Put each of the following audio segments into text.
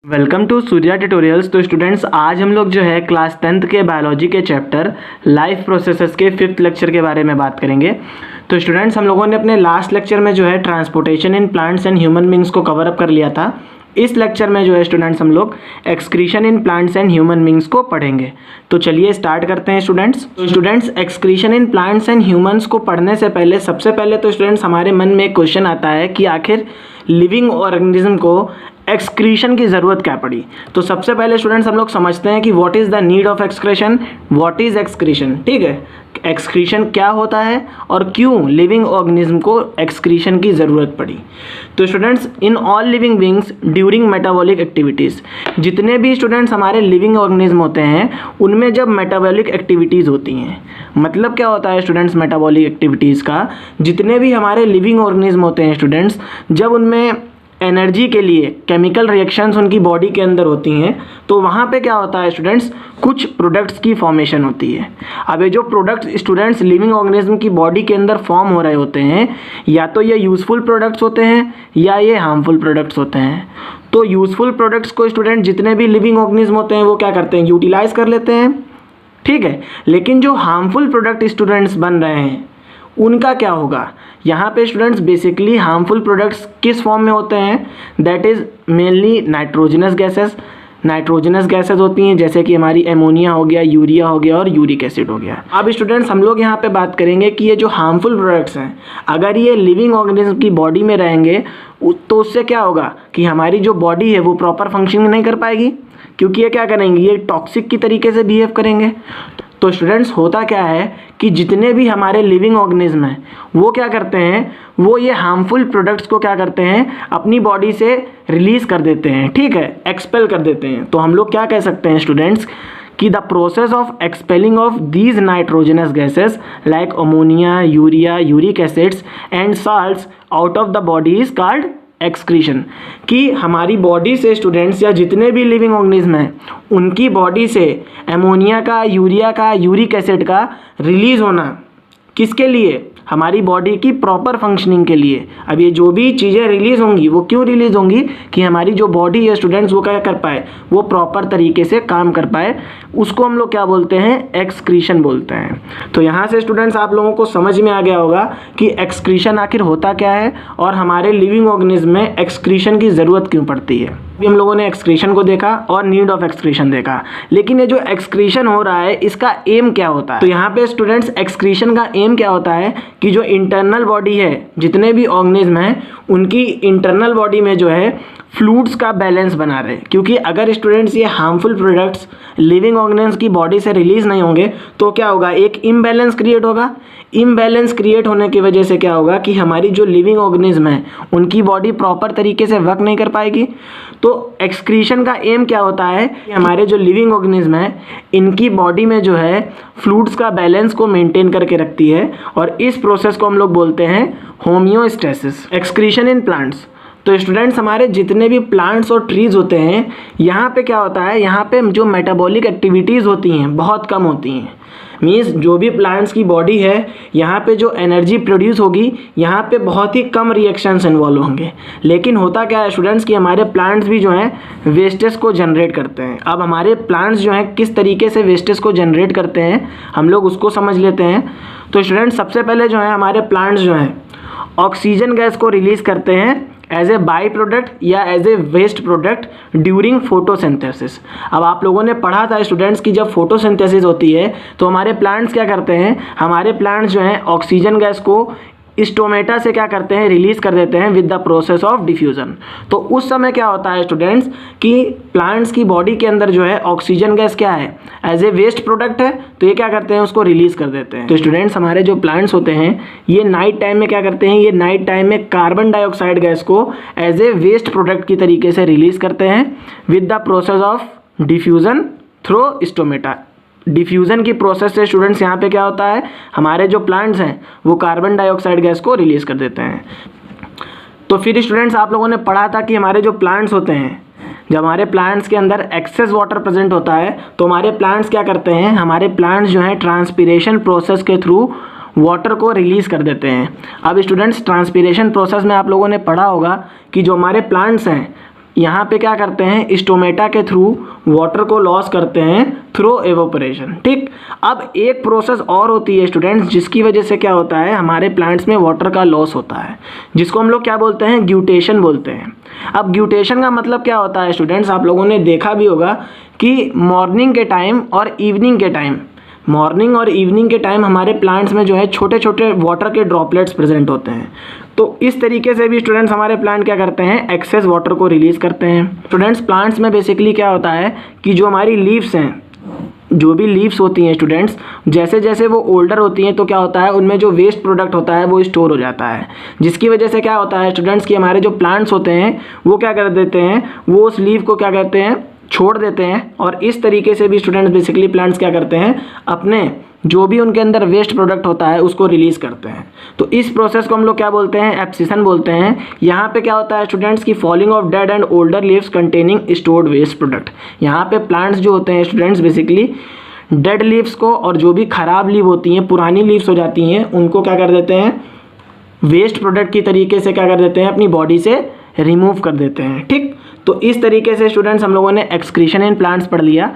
Welcome to Surya tutorials. तो students, आज हम लोग जो है क्लास 10th के बायोलॉजी के चैप्टर लाइफ प्रोसेसेस के 5th लेक्चर के बारे में बात करेंगे। तो स्टूडेंट्स, हम लोगों ने अपने लास्ट लेक्चर में जो है transportation in plants and human beings को कवर अप कर लिया था। इस लेक्चर में जो है स्टूडेंट्स हम लोग excretion in plants and human beings को पढ़ेंगे। तो चलिए स्टार्ट करते हैं स्टूडेंट्स। तो students, excretion in plants and humans को पढ़ने से पहले सबसे पहले तो स्टूडेंट्स हमारे मन में एक क्वेश्चन आता है कि आखिर लिविंग ऑर्गेनिज्म को एक्सक्रीशन की ज़रूरत क्या पड़ी। तो सबसे पहले स्टूडेंट्स हम लोग समझते हैं कि what is the need of excretion, what is excretion. ठीक है, एक्सक्रीशन क्या होता है और क्यों लिविंग ऑर्गेनिज्म को एक्सक्रीशन की ज़रूरत पड़ी। तो students, in all living beings during metabolic activities, जितने भी स्टूडेंट्स हमारे लिविंग ऑर्गेनिज्म होते हैं उनमें जब मेटाबॉलिक एक्टिविटीज़ होती हैं, मतलब क्या होता है स्टूडेंट्स मेटाबॉलिक एक्टिविटीज़ का, जितने भी हमारे लिविंग ऑर्गेनिज्म होते हैं स्टूडेंट्स, जब उनमें एनर्जी के लिए केमिकल रिएक्शंस उनकी बॉडी के अंदर होती हैं तो वहाँ पे क्या होता है स्टूडेंट्स, कुछ प्रोडक्ट्स की फॉर्मेशन होती है। अब ये जो प्रोडक्ट्स स्टूडेंट्स लिविंग ऑर्गेनिज्म की बॉडी के अंदर फॉर्म हो रहे होते हैं, या तो ये यूज़फुल प्रोडक्ट्स होते हैं या ये हार्मफुल प्रोडक्ट्स होते हैं। तो यूज़फुल प्रोडक्ट्स को स्टूडेंट जितने भी लिविंग ऑर्गेनिज्म होते हैं वो क्या करते हैं, यूटिलाइज़ कर लेते हैं। ठीक है, लेकिन जो हार्मफुल प्रोडक्ट स्टूडेंट्स बन रहे हैं उनका क्या होगा। यहाँ पे स्टूडेंट्स बेसिकली हार्मफुल प्रोडक्ट्स किस फॉर्म में होते हैं, that is mainly nitrogenous gases. Nitrogenous gases होती हैं जैसे कि हमारी एमोनिया हो गया, यूरिया हो गया और यूरिक एसिड हो गया। अब स्टूडेंट्स हम लोग यहाँ पे बात करेंगे कि ये जो हार्मफुल प्रोडक्ट्स हैं अगर ये लिविंग ऑर्गेनिज्म की बॉडी में रहेंगे तो उससे क्या होगा कि हमारी जो बॉडी है वो प्रॉपर फंक्शनिंग नहीं कर पाएगी, क्योंकि ये क्या करेंगे, ये टॉक्सिक की तरीके से बिहेव करेंगे। तो स्टूडेंट्स होता क्या है कि जितने भी हमारे लिविंग ऑर्गेनिज्म हैं वो क्या करते हैं, वो ये हार्मफुल प्रोडक्ट्स को क्या करते हैं, अपनी बॉडी से रिलीज़ कर देते हैं। ठीक है, एक्सपेल कर देते हैं। तो हम लोग क्या कह सकते हैं स्टूडेंट्स कि the process of expelling of these nitrogenous gases like ammonia, urea, uric acids and salts out of the body is called excretion. कि हमारी बॉडी से स्टूडेंट्स या जितने भी लिविंग ऑर्गेनिज्म हैं उनकी बॉडी से एमोनिया का, यूरिया का, यूरिक एसिड का रिलीज़ होना किसके लिए, हमारी बॉडी की प्रॉपर फंक्शनिंग के लिए। अब ये जो भी चीज़ें रिलीज़ होंगी वो क्यों रिलीज़ होंगी, कि हमारी जो बॉडी है स्टूडेंट्स वो क्या कर पाए, वो प्रॉपर तरीके से काम कर पाए। उसको हम लोग क्या बोलते हैं, एक्सक्रीशन बोलते हैं। तो यहाँ से स्टूडेंट्स आप लोगों को समझ में आ गया होगा कि एक्सक्रीशन आखिर होता क्या है और हमारे लिविंग ऑर्गेनिज्म में एक्सक्रीशन की ज़रूरत क्यों पड़ती है। अभी हम लोगों ने एक्सक्रीशन को देखा और नीड ऑफ एक्सक्रीशन देखा, लेकिन ये जो एक्सक्रीशन हो रहा है इसका एम क्या होता है। तो यहाँ पे स्टूडेंट्स एक्सक्रीशन का एम क्या होता है कि जो इंटरनल बॉडी है, जितने भी ऑर्गेनिज्म हैं उनकी इंटरनल बॉडी में जो है फ्लूइड्स का बैलेंस बना रहे। क्योंकि अगर स्टूडेंट्स ये हार्मफुल प्रोडक्ट्स लिविंग ऑर्गेनिज्म की बॉडी से रिलीज़ नहीं होंगे तो क्या होगा, एक इम्बैलेंस क्रिएट होगा। इम्बैलेंस क्रिएट होने की वजह से क्या होगा कि हमारी जो लिविंग ऑर्गेनिज्म है उनकी बॉडी प्रॉपर तरीके से वर्क नहीं कर पाएगी। तो एक्सक्रीशन का एम क्या होता है कि हमारे जो लिविंग ऑर्गेनिज्म है इनकी बॉडी में जो है फ्लूइड्स का बैलेंस को मेंटेन करके रखती है, और इस प्रोसेस को हम लोग बोलते हैं होमियोस्टेसिस। एक्सक्रीशन इन प्लांट्स, तो स्टूडेंट्स हमारे जितने भी प्लांट्स और ट्रीज़ होते हैं यहाँ पे क्या होता है, यहाँ पे जो मेटाबॉलिक एक्टिविटीज़ होती हैं बहुत कम होती हैं। मीन्स जो भी प्लांट्स की बॉडी है यहाँ पे जो एनर्जी प्रोड्यूस होगी यहाँ पे बहुत ही कम रिएक्शंस इन्वॉल्व होंगे। लेकिन होता क्या है स्टूडेंट्स कि हमारे प्लांट्स भी जो हैं वेस्टेज को जनरेट करते हैं। अब हमारे प्लांट्स जो हैं किस तरीके से वेस्टेज को जनरेट करते हैं हम लोग उसको समझ लेते हैं। तो स्टूडेंट्स सबसे पहले जो है हमारे प्लांट्स जो हैं ऑक्सीजन गैस को रिलीज़ करते हैं एज ए बाई प्रोडक्ट या as a waste product during photosynthesis. अब आप लोगों ने पढ़ा था स्टूडेंट्स कि जब फोटोसिंथेसिस होती है तो हमारे प्लांट्स क्या करते हैं, हमारे प्लांट्स जो हैं ऑक्सीजन गैस को स्टोमेटा से क्या करते हैं, रिलीज़ कर देते हैं with the process of diffusion. तो उस समय क्या होता है स्टूडेंट्स कि प्लांट्स की बॉडी के अंदर जो है ऑक्सीजन गैस क्या है, एज ए वेस्ट प्रोडक्ट है, तो ये क्या करते हैं, उसको रिलीज़ कर देते हैं। तो स्टूडेंट्स हमारे जो प्लांट्स होते हैं ये नाइट टाइम में क्या करते हैं, ये नाइट टाइम में कार्बन डाइऑक्साइड गैस को एज ए वेस्ट प्रोडक्ट की तरीके से रिलीज़ करते हैं with the process of diffusion through stomata. Diffusion की प्रोसेस से स्टूडेंट्स यहाँ पे क्या होता है, हमारे जो प्लांट्स हैं वो कार्बन डाइऑक्साइड गैस को रिलीज़ कर देते हैं। तो फिर स्टूडेंट्स आप लोगों ने पढ़ा था कि हमारे जो प्लांट्स होते हैं, जब हमारे प्लांट्स के अंदर एक्सेस वाटर प्रेजेंट होता है तो हमारे प्लांट्स क्या करते हैं, हमारे प्लांट्स जो हैं ट्रांसपिरेशन प्रोसेस के थ्रू वाटर को रिलीज़ कर देते हैं। अब स्टूडेंट्स ट्रांसपिरेशन प्रोसेस में आप लोगों ने पढ़ा होगा कि जो हमारे प्लांट्स हैं यहाँ पे क्या करते हैं, स्टोमेटा के थ्रू वाटर को लॉस करते हैं थ्रू एवोपरेशन। ठीक, अब एक प्रोसेस और होती है स्टूडेंट्स, जिसकी वजह से क्या होता है, हमारे प्लांट्स में वाटर का लॉस होता है, जिसको हम लोग क्या बोलते हैं, ग्यूटेशन बोलते हैं। अब ग्यूटेशन का मतलब क्या होता है स्टूडेंट्स, आप लोगों ने देखा भी होगा कि मॉर्निंग के टाइम और इवनिंग के टाइम, मॉर्निंग और इवनिंग के टाइम हमारे प्लांट्स में जो है छोटे छोटे वाटर के ड्रॉपलेट्स प्रेजेंट होते हैं। तो इस तरीके से भी स्टूडेंट्स हमारे प्लांट क्या करते हैं, एक्सेस वाटर को रिलीज़ करते हैं। स्टूडेंट्स प्लांट्स में बेसिकली क्या होता है कि जो हमारी लीव्स हैं, जो भी लीव्स होती हैं स्टूडेंट्स, जैसे जैसे वो ओल्डर होती हैं तो क्या होता है, उनमें जो वेस्ट प्रोडक्ट होता है वो स्टोर हो जाता है, जिसकी वजह से क्या होता है स्टूडेंट्स कि हमारे जो प्लांट्स होते हैं वो क्या कर देते हैं, वो उस लीव को क्या कहते हैं, छोड़ देते हैं। और इस तरीके से भी स्टूडेंट्स बेसिकली प्लांट्स क्या करते हैं, अपने जो भी उनके अंदर वेस्ट प्रोडक्ट होता है उसको रिलीज़ करते हैं। तो इस प्रोसेस को हम लोग क्या बोलते हैं, एब्सिशन बोलते हैं। यहाँ पे क्या होता है स्टूडेंट्स की falling of dead and older leaves containing stored waste product. यहाँ पे प्लांट्स जो होते हैं स्टूडेंट्स बेसिकली डेड लीव्स को और जो भी ख़राब लीव होती हैं, पुरानी लीव्स हो जाती हैं, उनको क्या कर देते हैं, वेस्ट प्रोडक्ट की तरीके से क्या कर देते हैं, अपनी बॉडी से रिमूव कर देते हैं। ठीक, तो इस तरीके से स्टूडेंट्स हम लोगों ने एक्सक्रीशन इन प्लांट्स पढ़ लिया।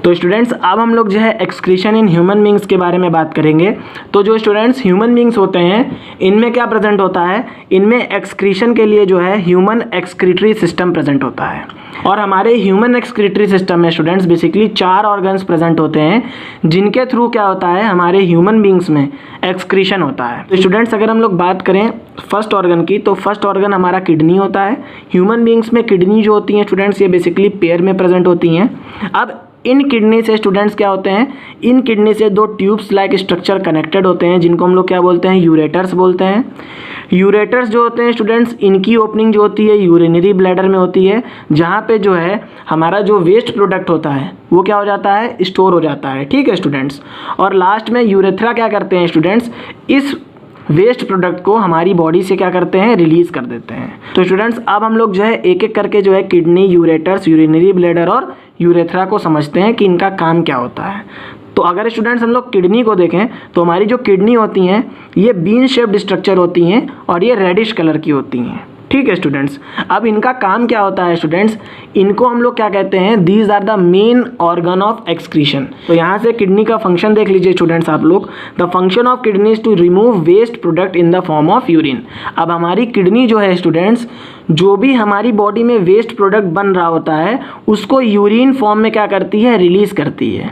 तो स्टूडेंट्स अब हम लोग जो है एक्सक्रीशन इन ह्यूमन बींग्स के बारे में बात करेंगे। तो जो स्टूडेंट्स ह्यूमन बींग्स होते हैं, इनमें क्या प्रेजेंट होता है, इनमें एक्सक्रीशन के लिए जो है ह्यूमन एक्सक्रीटरी सिस्टम प्रेजेंट होता है। और हमारे ह्यूमन एक्सक्रीटरी सिस्टम में स्टूडेंट्स बेसिकली 4 ऑर्गन्स प्रेजेंट होते हैं, जिनके थ्रू क्या होता है, हमारे ह्यूमन बींग्स में एक्सक्रीशन होता है। तो स्टूडेंट्स अगर हम लोग बात करें फर्स्ट ऑर्गन की, तो फर्स्ट ऑर्गन हमारा किडनी होता है। ह्यूमन बींग्स में किडनी जो होती हैं स्टूडेंट्स, ये बेसिकली पेयर में प्रेजेंट होती हैं। अब इन किडनी से स्टूडेंट्स क्या होते हैं, इन किडनी से 2 ट्यूब्स लाइक स्ट्रक्चर कनेक्टेड होते हैं, जिनको हम लोग क्या बोलते हैं, यूरेटर्स बोलते हैं। यूरेटर्स जो होते हैं स्टूडेंट्स, इनकी ओपनिंग जो होती है यूरिनरी ब्लैडर में होती है, जहाँ पे जो है हमारा जो वेस्ट प्रोडक्ट होता है वो क्या हो जाता है, स्टोर हो जाता है। ठीक है स्टूडेंट्स, और लास्ट में यूरेथ्रा क्या करते हैं स्टूडेंट्स, इस वेस्ट प्रोडक्ट को हमारी बॉडी से क्या करते हैं, रिलीज़ कर देते हैं। तो स्टूडेंट्स अब हम लोग जो है एक एक करके जो है किडनी, यूरेटर्स, यूरिनरी ब्लैडर और यूरेथ्रा को समझते हैं कि इनका काम क्या होता है। तो अगर स्टूडेंट्स हम लोग किडनी को देखें तो हमारी जो किडनी होती हैं ये बीन शेप्ड स्ट्रक्चर होती हैं और ये रेडिश कलर की होती हैं। ठीक है स्टूडेंट्स, अब इनका काम क्या होता है स्टूडेंट्स, इनको हम लोग क्या कहते हैं, these are the main organ of excretion. तो यहाँ से किडनी का फंक्शन देख लीजिए स्टूडेंट्स आप लोग, the function of kidney is to remove waste product in the form of urine. अब हमारी किडनी जो है स्टूडेंट्स, जो भी हमारी बॉडी में वेस्ट प्रोडक्ट बन रहा होता है उसको यूरिन फॉर्म में क्या करती है, रिलीज़ करती है।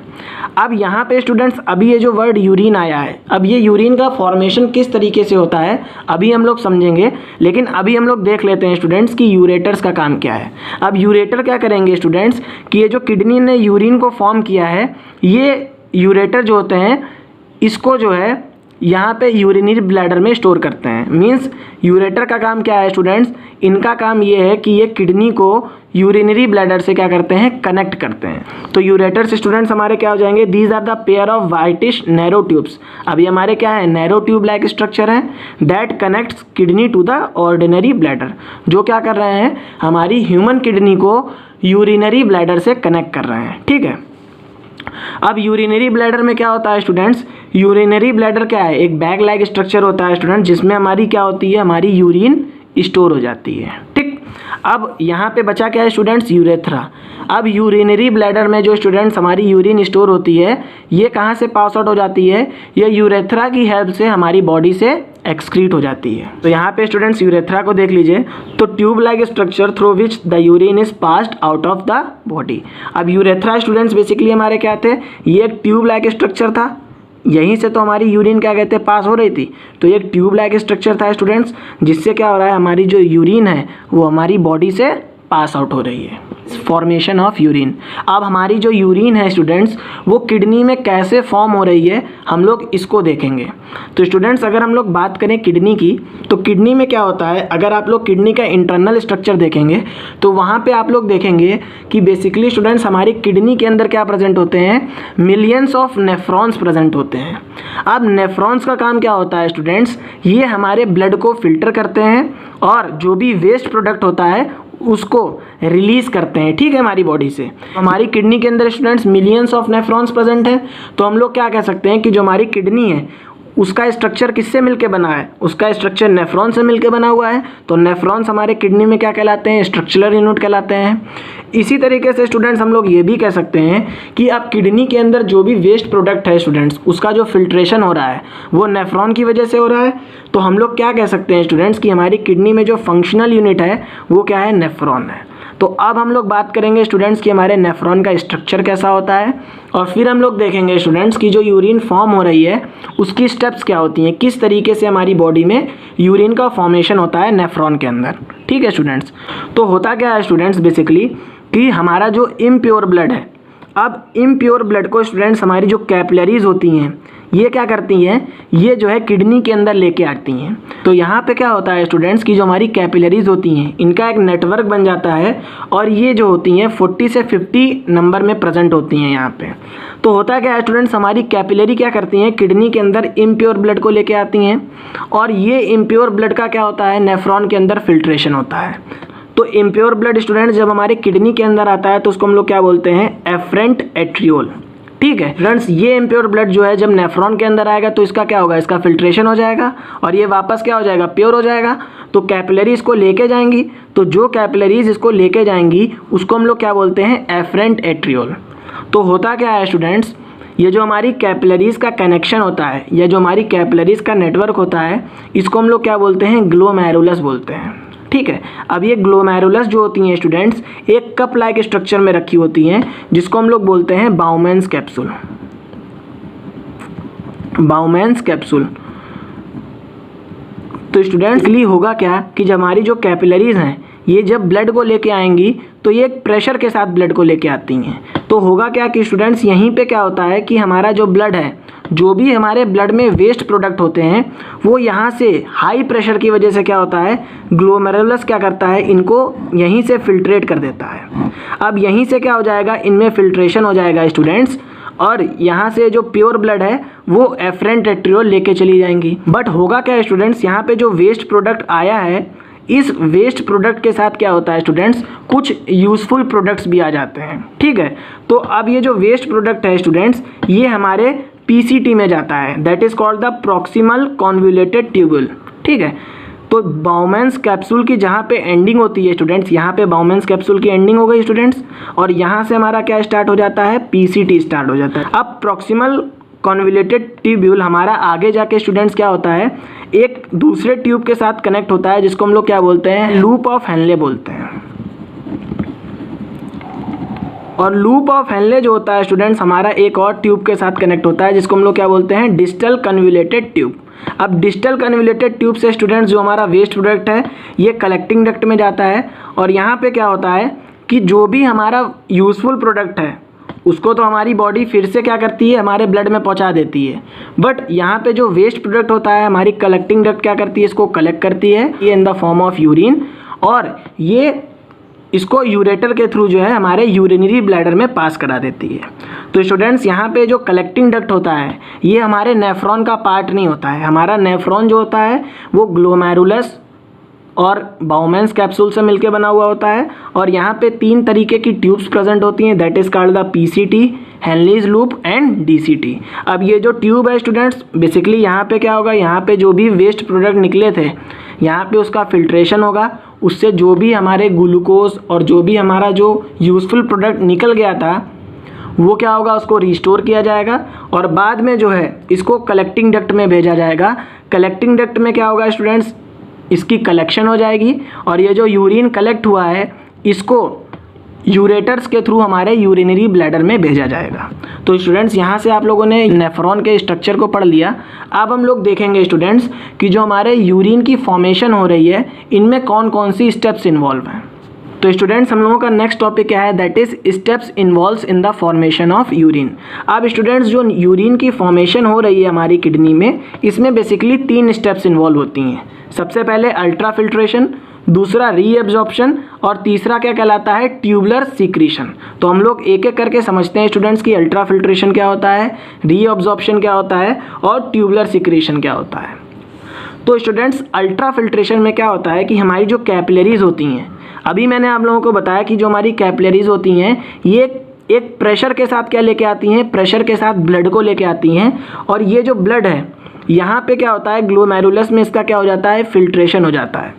अब यहाँ पे स्टूडेंट्स अभी ये जो वर्ड यूरिन आया है, अब ये यूरिन का फॉर्मेशन किस तरीके से होता है अभी हम लोग समझेंगे, लेकिन अभी हम लोग देख लेते हैं स्टूडेंट्स कि यूरेटर्स का काम क्या है। अब यूरेटर क्या करेंगे स्टूडेंट्स कि ये जो किडनी ने यूरिन को फॉर्म किया है, ये यूरेटर जो होते हैं इसको जो है यहाँ पे यूरिनरी ब्लैडर में स्टोर करते हैं। मींस यूरेटर का काम क्या है स्टूडेंट्स, इनका काम ये है कि ये किडनी को यूरिनरी ब्लैडर से क्या करते हैं, कनेक्ट करते हैं। तो यूरेटर्स स्टूडेंट्स हमारे क्या हो जाएंगे, these are the pair of whitish narrow tubes. अभी हमारे क्या है, नैरो ट्यूब लाइक स्ट्रक्चर है that connects kidney to the ordinary bladder, जो क्या कर रहे हैं, हमारी ह्यूमन किडनी को यूरिनरी ब्लैडर से कनेक्ट कर रहे हैं। ठीक है, अब यूरिनरी ब्लैडर में क्या होता है स्टूडेंट्स, यूरिनरी ब्लैडर क्या है, एक बैग लाइक स्ट्रक्चर होता है स्टूडेंट, जिसमें हमारी क्या होती है, हमारी यूरिन स्टोर हो जाती है। ठीक, अब यहाँ पे बचा क्या है स्टूडेंट्स, यूरेथ्रा। अब यूरिनरी ब्लैडर में जो स्टूडेंट्स हमारी यूरिन स्टोर होती है, ये कहाँ से पास आउट हो जाती है, ये यूरेथ्रा की हेल्प से हमारी बॉडी से एक्सक्रीट हो जाती है। तो यहाँ पे स्टूडेंट्स यूरेथ्रा को देख लीजिए, तो tube like structure through which the urine is passed out of the body. अब यूरेथ्रा स्टूडेंट्स बेसिकली हमारे क्या थे, ये एक ट्यूब लाइक स्ट्रक्चर था, यहीं से तो हमारी यूरिन क्या कहते हैं, पास हो रही थी। तो एक ट्यूब लाइक स्ट्रक्चर था स्टूडेंट्स, जिससे क्या हो रहा है, हमारी जो यूरिन है वो हमारी बॉडी से पास आउट हो रही है, फॉर्मेशन ऑफ यूरिन। अब हमारी जो यूरिन है स्टूडेंट्स, वो किडनी में कैसे फॉर्म हो रही है हम लोग इसको देखेंगे। तो स्टूडेंट्स अगर हम लोग बात करें किडनी की, तो किडनी में क्या होता है, अगर आप लोग किडनी का इंटरनल स्ट्रक्चर देखेंगे तो वहाँ पे आप लोग देखेंगे कि बेसिकली स्टूडेंट्स हमारी किडनी के अंदर क्या प्रेजेंट होते हैं, मिलियंस ऑफ नेफ्रॉन्स प्रेजेंट होते हैं। अब नेफ्रॉन्स का काम क्या होता है स्टूडेंट्स, ये हमारे ब्लड को फिल्टर करते हैं और जो भी वेस्ट प्रोडक्ट होता है उसको रिलीज़ करते हैं। ठीक है, हमारी बॉडी से। हमारी किडनी के अंदर students millions of nephrons present हैं, तो हम लोग क्या कह सकते हैं कि जो हमारी किडनी है उसका स्ट्रक्चर किससे मिलके बना है, उसका स्ट्रक्चर नेफ्रॉन से मिलके बना हुआ है। तो नेफ्रॉन्स हमारे किडनी में क्या कहलाते हैं, स्ट्रक्चरल यूनिट कहलाते हैं। इसी तरीके से स्टूडेंट्स हम लोग ये भी कह सकते हैं कि अब किडनी के अंदर जो भी वेस्ट प्रोडक्ट है स्टूडेंट्स, उसका जो फिल्ट्रेशन हो रहा है वो नेफ्रॉन की वजह से हो रहा है। तो हम लोग क्या कह सकते हैं स्टूडेंट्स कि हमारी किडनी में जो फंक्शनल यूनिट है वो क्या है, नेफ्रॉन है। तो अब हम लोग बात करेंगे स्टूडेंट्स कि हमारे नेफ्रॉन का स्ट्रक्चर कैसा होता है, और फिर हम लोग देखेंगे स्टूडेंट्स की जो यूरिन फॉर्म हो रही है उसकी स्टेप्स क्या होती हैं, किस तरीके से हमारी बॉडी में यूरिन का फॉर्मेशन होता है नेफ्रॉन के अंदर। ठीक है स्टूडेंट्स, तो होता क्या है स्टूडेंट्स बेसिकली कि हमारा जो इम्प्योर ब्लड है, अब इम्प्योर ब्लड को स्टूडेंट्स हमारी जो कैपिलरीज होती हैं ये क्या करती हैं, ये जो है किडनी के अंदर लेके आती हैं। तो यहाँ पे क्या होता है स्टूडेंट्स की जो हमारी कैपिलरीज होती हैं इनका एक नेटवर्क बन जाता है, और ये जो होती हैं 40 से 50 नंबर में प्रेजेंट होती हैं यहाँ पे। तो होता क्या है स्टूडेंट्स, हमारी कैपिलरी क्या करती हैं, किडनी के अंदर इम्प्योर ब्लड को लेके आती हैं, और ये इम्प्योर ब्लड का क्या होता है, नेफ्रॉन के अंदर फिल्ट्रेशन होता है। तो इम्प्योर ब्लड स्टूडेंट्स जब हमारे किडनी के अंदर आता है तो उसको हम लोग क्या बोलते हैं, एफरेंट एट्रियोल। ठीक है फ्रेंड्स, ये इम्प्योर ब्लड जो है जब नेफ्रॉन के अंदर आएगा तो इसका क्या होगा, इसका फिल्ट्रेशन हो जाएगा और ये वापस क्या हो जाएगा, प्योर हो जाएगा। तो कैपिलरी इसको लेके जाएंगी, तो जो कैपिलरीज इसको लेके जाएंगी उसको हम लोग क्या बोलते हैं, एफरेंट एट्रियोल। तो होता क्या है स्टूडेंट्स, ये जो हमारी कैपिलरीज का कनेक्शन होता है या जो हमारी कैपिलरीज का नेटवर्क होता है इसको हम लोग क्या बोलते हैं, ग्लोमेरुलस बोलते हैं। ठीक है, अब ये ग्लोमेरुलस जो होती हैं स्टूडेंट्स एक कप लाइक स्ट्रक्चर में रखी होती हैं जिसको हम लोग बोलते हैं बाउमेन्स कैप्सूल। बाउमेन्स कैप्सूल। तो स्टूडेंट्स के लिए होगा क्या कि जब हमारी जो कैपिलरीज हैं ये जब ब्लड को लेके आएंगी तो ये एक प्रेशर के साथ ब्लड को लेके आती हैं। तो होगा क्या कि स्टूडेंट्स यहीं पे क्या होता है कि हमारा जो ब्लड है, जो भी हमारे ब्लड में वेस्ट प्रोडक्ट होते हैं वो यहाँ से हाई प्रेशर की वजह से क्या होता है, ग्लोमेरुलस क्या करता है, इनको यहीं से फिल्ट्रेट कर देता है। अब यहीं से क्या हो जाएगा, इनमें फिल्ट्रेशन हो जाएगा स्टूडेंट्स, और यहाँ से जो प्योर ब्लड है वो एफरेंट एट्रियोल लेके चली जाएंगी। बट होगा क्या स्टूडेंट्स, यहाँ पे जो वेस्ट प्रोडक्ट आया है इस वेस्ट प्रोडक्ट के साथ क्या होता है स्टूडेंट्स, कुछ यूज़फुल प्रोडक्ट्स भी आ जाते हैं। ठीक है, तो अब ये जो वेस्ट प्रोडक्ट है स्टूडेंट्स ये हमारे पीसीटी में जाता है, that is called the proximal convoluted tubule. ठीक है, तो बाउमेन्स कैप्सूल की जहाँ पे एंडिंग होती है स्टूडेंट्स, यहाँ पे बाउमेन्स कैप्सूल की एंडिंग हो गई स्टूडेंट्स, और यहाँ से हमारा क्या स्टार्ट हो जाता है, पीसीटी स्टार्ट हो जाता है। अब प्रॉक्सिमल कॉन्वोल्यूटेड ट्यूब्यूल हमारा आगे जाके स्टूडेंट्स क्या होता है, एक दूसरे ट्यूब के साथ कनेक्ट होता है जिसको हम लोग क्या बोलते हैं, लूप ऑफ हेनले बोलते हैं। और लूप ऑफ हेनले जो होता है स्टूडेंट्स हमारा एक और ट्यूब के साथ कनेक्ट होता है जिसको हम लोग क्या बोलते हैं, डिस्टल कन्वोल्यूटेड ट्यूब। अब डिस्टल कन्वोल्यूटेड ट्यूब से स्टूडेंट्स जो हमारा वेस्ट प्रोडक्ट है ये कलेक्टिंग डक्ट में जाता है, और यहाँ पे क्या होता है कि जो भी हमारा यूज़फुल प्रोडक्ट है उसको तो हमारी बॉडी फिर से क्या करती है, हमारे ब्लड में पहुंचा देती है। बट यहाँ पे जो वेस्ट प्रोडक्ट होता है हमारी कलेक्टिंग डक्ट क्या करती है, इसको कलेक्ट करती है ये इन द फॉर्म ऑफ यूरिन, और ये इसको यूरेटर के थ्रू जो है हमारे यूरिनरी ब्लैडर में पास करा देती है। तो स्टूडेंट्स यहाँ पे जो कलेक्टिंग डक्ट होता है ये हमारे नेफ्रॉन का पार्ट नहीं होता है। हमारा नेफ्रॉन जो होता है वो ग्लोमेरुलस और बाउमेन्स कैप्सूल से मिलके बना हुआ होता है, और यहाँ पे 3 तरीके की ट्यूब्स प्रेजेंट होती हैं, that is called the PCT, Henle's loop and DCT. अब ये जो ट्यूब है स्टूडेंट्स बेसिकली यहाँ पे क्या होगा, यहाँ पे जो भी वेस्ट प्रोडक्ट निकले थे यहाँ पे उसका फिल्ट्रेशन होगा, उससे जो भी हमारे ग्लूकोज और जो भी हमारा जो यूज़फुल प्रोडक्ट निकल गया था वो क्या होगा, उसको रिस्टोर किया जाएगा, और बाद में जो है इसको कलेक्टिंग डक्ट में भेजा जाएगा। कलेक्टिंग डक्ट में क्या होगा स्टूडेंट्स, इसकी कलेक्शन हो जाएगी, और ये जो यूरिन कलेक्ट हुआ है इसको यूरेटर्स के थ्रू हमारे यूरिनरी ब्लैडर में भेजा जाएगा। तो स्टूडेंट्स यहाँ से आप लोगों ने नेफ्रॉन के स्ट्रक्चर को पढ़ लिया। अब हम लोग देखेंगे स्टूडेंट्स कि जो हमारे यूरिन की फॉर्मेशन हो रही है इनमें कौन कौन सी स्टेप्स इन्वॉल्व हैं। तो स्टूडेंट्स हम लोगों का नेक्स्ट टॉपिक क्या है, that is steps involves in the formation of urine. अब स्टूडेंट्स जो यूरिन की फॉर्मेशन हो रही है हमारी किडनी में इसमें बेसिकली 3 स्टेप्स इन्वॉल्व होती हैं। सबसे पहले अल्ट्रा फिल्ट्रेशन, दूसरा रीएब्जॉर्प्शन, और तीसरा क्या कहलाता है, ट्यूबुलर सीक्रीशन। तो हम लोग एक एक करके समझते हैं स्टूडेंट्स की अल्ट्रा फिल्ट्रेशन क्या होता है, रीअब्जॉर्प्शन क्या होता है और ट्यूबुलर सीक्रीशन क्या होता है। तो स्टूडेंट्स अल्ट्रा फिल्ट्रेशन में क्या होता है कि हमारी जो कैपिलरीज होती हैं, अभी मैंने आप लोगों को बताया कि जो हमारी कैपिलरीज होती हैं ये एक प्रेशर के साथ क्या लेके आती हैं, प्रेशर के साथ ब्लड को लेके आती हैं, और ये जो ब्लड है यहाँ पे क्या होता है, ग्लोमेरुलस में इसका क्या हो जाता है, फिल्ट्रेशन हो जाता है।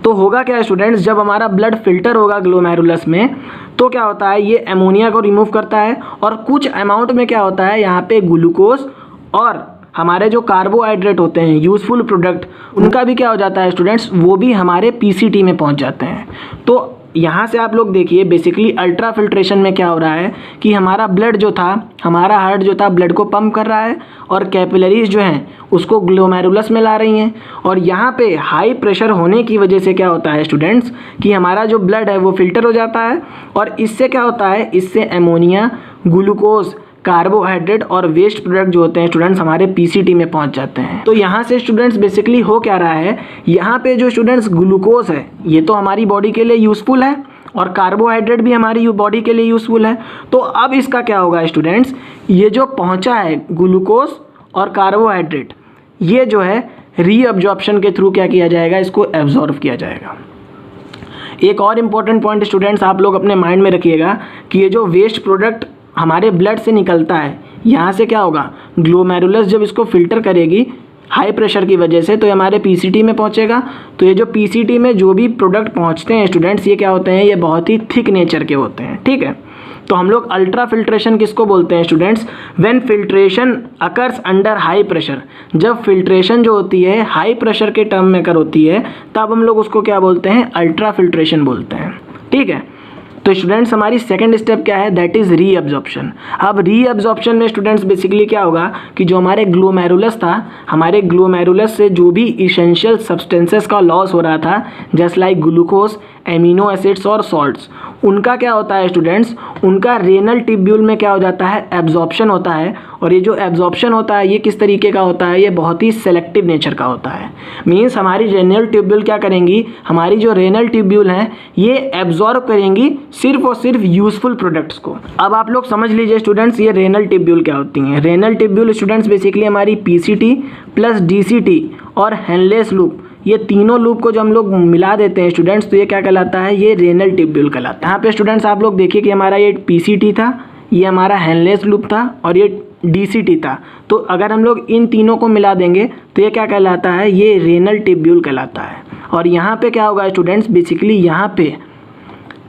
तो होगा क्या स्टूडेंट्स, जब हमारा ब्लड फिल्टर होगा ग्लोमेरुलस में तो क्या होता है, ये अमोनिया को रिमूव करता है और कुछ अमाउंट में क्या होता है, यहाँ पे ग्लूकोज और हमारे जो कार्बोहाइड्रेट होते हैं यूज़फुल प्रोडक्ट, उनका भी क्या हो जाता है स्टूडेंट्स, वो भी हमारे पीसीटी में पहुँच जाते हैं। तो यहाँ से आप लोग देखिए बेसिकली अल्ट्रा फिल्ट्रेशन में क्या हो रहा है कि हमारा ब्लड जो था, हमारा हार्ट जो था ब्लड को पंप कर रहा है और कैपिलरीज जो हैं उसको ग्लोमेरुलस में ला रही हैं। और यहाँ पे हाई प्रेशर होने की वजह से क्या होता है स्टूडेंट्स कि हमारा जो ब्लड है वो फिल्टर हो जाता है और इससे क्या होता है, इससे एमोनिया, ग्लूकोज, कार्बोहाइड्रेट और वेस्ट प्रोडक्ट जो होते हैं स्टूडेंट्स हमारे पीसीटी में पहुंच जाते हैं। तो यहाँ से स्टूडेंट्स बेसिकली हो क्या रहा है, यहाँ पे जो स्टूडेंट्स ग्लूकोज है ये तो हमारी बॉडी के लिए यूज़फुल है और कार्बोहाइड्रेट भी हमारी बॉडी के लिए यूज़फुल है। तो अब इसका क्या होगा स्टूडेंट्स, ये जो पहुँचा है ग्लूकोज और कार्बोहाइड्रेट, ये जो है रीअब्जॉर्प्शन के थ्रू क्या किया जाएगा, इसको एब्जॉर्ब किया जाएगा। एक और इम्पॉर्टेंट पॉइंट स्टूडेंट्स आप लोग अपने माइंड में रखिएगा कि ये जो वेस्ट प्रोडक्ट हमारे ब्लड से निकलता है, यहाँ से क्या होगा, ग्लोमेरुलस जब इसको फिल्टर करेगी हाई प्रेशर की वजह से तो ये हमारे पीसीटी में पहुँचेगा। तो ये जो पीसीटी में जो भी प्रोडक्ट पहुँचते हैं स्टूडेंट्स, ये क्या होते हैं, ये बहुत ही थिक नेचर के होते हैं। ठीक है, तो हम लोग अल्ट्रा फिल्ट्रेशन किसको बोलते हैं students, when filtration occurs under high pressure. जब फिल्ट्रेशन जो होती है हाई प्रेशर के टर्म में अगर होती है तब हम लोग उसको क्या बोलते हैं, अल्ट्रा फिल्ट्रेशन बोलते हैं। ठीक है, तो स्टूडेंट्स हमारी सेकंड स्टेप क्या है, दैट इज़ रीअब्जॉर्प्शन। अब रीअब्जॉर्प्शन में स्टूडेंट्स बेसिकली क्या होगा कि जो हमारे ग्लोमेरुलस था, हमारे ग्लोमेरुलस से जो भी इसेंशियल सब्सटेंसेस का लॉस हो रहा था just like glucose, amino acids और सॉल्ट्स, उनका क्या होता है स्टूडेंट्स, उनका रेनल ट्यूब्यूल में क्या हो जाता है, एब्जॉर्प्शन होता है। और ये जो एब्जॉर्प्शन होता है ये किस तरीके का होता है, ये बहुत ही सेलेक्टिव नेचर का होता है। मीन्स हमारी रेनल ट्यूब्यूल क्या करेंगी, हमारी जो रेनल ट्यूब्यूल हैं ये एब्जॉर्ब करेंगी सिर्फ और सिर्फ यूजफुल प्रोडक्ट्स को। अब आप लोग समझ लीजिए स्टूडेंट्स ये रेनल ट्यूब्यूल क्या होती हैं। रेनल ट्यूब्यूल स्टूडेंट्स बेसिकली हमारी पीसीटी प्लस डीसीटी और हेनलेस लूप, ये तीनों लूप को जो हम लोग मिला देते हैं स्टूडेंट्स तो ये क्या कहलाता है, ये रेनल ट्यूब्यूल कहलाता है। यहाँ पे स्टूडेंट्स आप लोग देखिए कि हमारा ये पीसीटी था, ये हमारा हेनलेस लूप था और ये डीसीटी था। तो अगर हम लोग इन तीनों को मिला देंगे तो ये क्या कहलाता है, ये रेनल ट्यूब्यूल कहलाता है। और यहाँ पे क्या होगा स्टूडेंट्स, बेसिकली यहाँ पे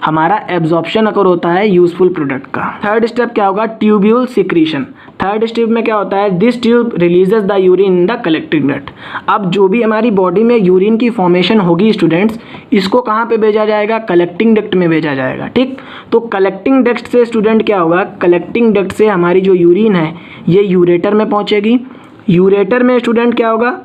हमारा एब्जॉर्प्शन अगर होता है यूजफुल प्रोडक्ट का। थर्ड स्टेप क्या होगा, ट्यूब्यूल सिक्रीशन। थर्ड स्टेप में क्या होता है, this tube releases the urine in the collecting duct. अब जो भी हमारी बॉडी में यूरिन की फॉर्मेशन होगी स्टूडेंट्स, इसको कहाँ पे भेजा जाएगा, कलेक्टिंग डक्ट में भेजा जाएगा। ठीक, तो कलेक्टिंग डक्ट से स्टूडेंट क्या होगा, कलेक्टिंग डक्ट से हमारी जो यूरिन है ये यूरेटर में पहुँचेगी। यूरेटर में स्टूडेंट क्या होगा,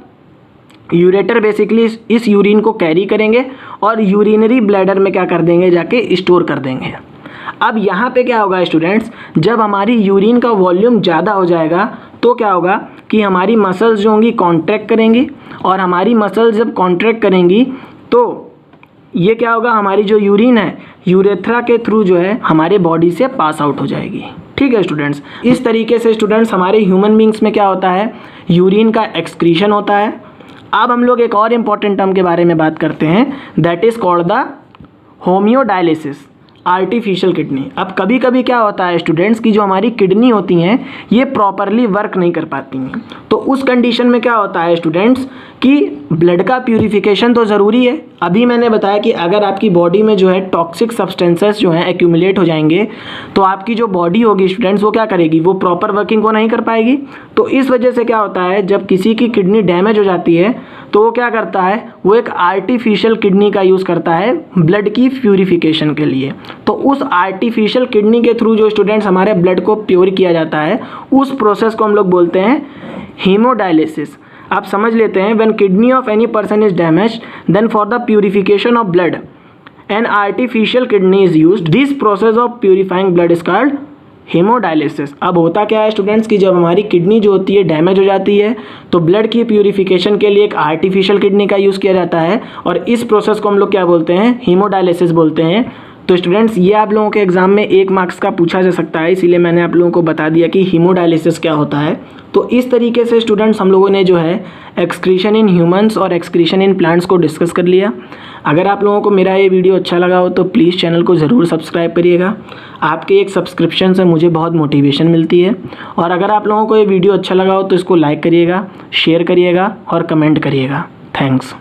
यूरेटर बेसिकली इस यूरिन को कैरी करेंगे और यूरिनरी ब्लैडर में क्या कर देंगे, जाके स्टोर कर देंगे। अब यहाँ पे क्या होगा स्टूडेंट्स, जब हमारी यूरिन का वॉल्यूम ज़्यादा हो जाएगा तो क्या होगा कि हमारी मसल्स जो होंगी कॉन्ट्रैक्ट करेंगी और हमारी मसल्स जब कॉन्ट्रैक्ट करेंगी तो ये क्या होगा, हमारी जो यूरिन है यूरेथ्रा के थ्रू जो है हमारे बॉडी से पास आउट हो जाएगी। ठीक है स्टूडेंट्स, इस तरीके से स्टूडेंट्स हमारे ह्यूमन बींग्स में क्या होता है, यूरिन का एक्सक्रीशन होता है। अब हम लोग एक और इम्पॉर्टेंट टर्म के बारे में बात करते हैं, that is called the haemodialysis, artificial kidney. अब कभी कभी क्या होता है स्टूडेंट्स की जो हमारी किडनी होती हैं ये प्रॉपरली वर्क नहीं कर पाती हैं। तो उस कंडीशन में क्या होता है स्टूडेंट्स कि ब्लड का प्यूरिफिकेशन तो ज़रूरी है। अभी मैंने बताया कि अगर आपकी बॉडी में जो है टॉक्सिक सब्सटेंसेस जो हैं एक्यूमुलेट हो जाएंगे तो आपकी जो बॉडी होगी स्टूडेंट्स वो क्या करेगी, वो प्रॉपर वर्किंग को नहीं कर पाएगी। तो इस वजह से क्या होता है, जब किसी की किडनी डैमेज हो जाती है तो वो क्या करता है, वो एक आर्टिफिशियल किडनी का यूज़ करता है ब्लड की प्यूरिफिकेशन के लिए। तो उस आर्टिफिशियल किडनी के थ्रू जो स्टूडेंट्स हमारे ब्लड को प्योर किया जाता है उस प्रोसेस को हम लोग बोलते हैं हीमोडायलिसिस। आप समझ लेते हैं, when kidney of any person is damage then for the purification of blood an artificial kidney is used. This process of purifying blood is called haemodialysis. अब होता क्या है स्टूडेंट्स कि जब हमारी किडनी जो होती है डैमेज हो जाती है तो ब्लड की प्यूरिफिकेशन के लिए एक आर्टिफिशियल किडनी का यूज़ किया जाता है और इस प्रोसेस को हम लोग क्या बोलते हैं, हीमोडायलिसिस बोलते हैं। तो स्टूडेंट्स ये आप लोगों के एग्ज़ाम में 1 मार्क्स का पूछा जा सकता है, इसीलिए मैंने आप लोगों को बता दिया कि हीमोडायलिसिस क्या होता है। तो इस तरीके से स्टूडेंट्स हम लोगों ने जो है एक्सक्रीशन इन ह्यूमंस और एक्सक्रीशन इन प्लांट्स को डिस्कस कर लिया। अगर आप लोगों को मेरा ये वीडियो अच्छा लगा हो तो प्लीज़ चैनल को ज़रूर सब्सक्राइब करिएगा। आपके एक सब्सक्रिप्शन से मुझे बहुत मोटिवेशन मिलती है। और अगर आप लोगों को ये वीडियो अच्छा लगा हो तो इसको लाइक करिएगा, शेयर करिएगा और कमेंट करिएगा। थैंक्स।